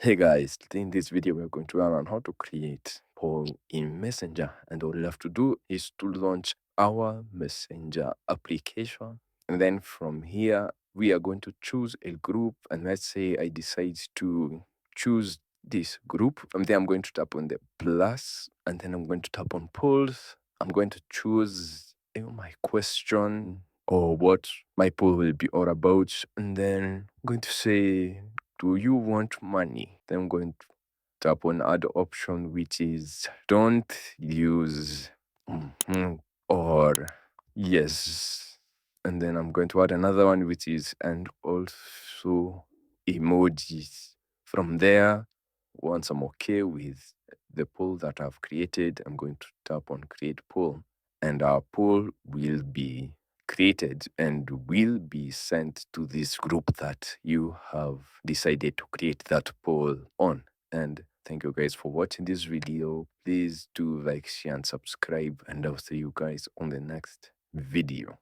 Hey guys, today in this video we're going to learn on how to create poll in Messenger, and all you have to do is to launch our Messenger application, and then from here we are going to choose a group. And let's say I decide to choose this group, and then I'm going to tap on the plus, and then I'm going to tap on polls. I'm going to choose my question or what my poll will be all about, and then I'm going to say, do you want money? Then I'm going to tap on other option, which is don't use or yes. And then I'm going to add another one, which is and also emojis. From there, once I'm okay with the poll that I've created, I'm going to tap on create poll, and our poll will be created and will be sent to this group that you have decided to create that poll on. And thank you guys for watching this video. Please do like, share, and subscribe, and I'll see you guys on the next video.